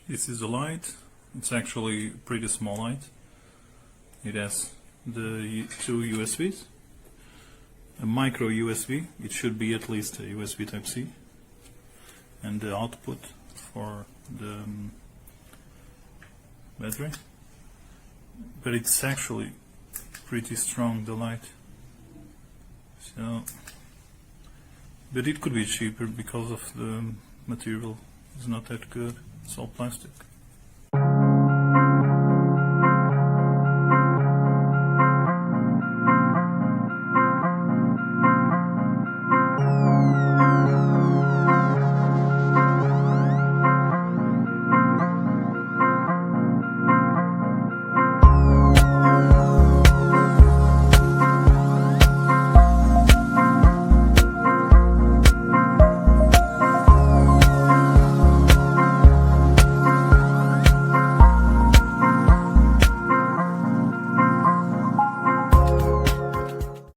This is the light. It's actually a pretty small light. It has the two USBs, a micro USB, it should be at least a USB Type-C, and the output for the battery. But it's actually pretty strong, the light. So, but it could be cheaper because of the material is not that good. It's all plastic.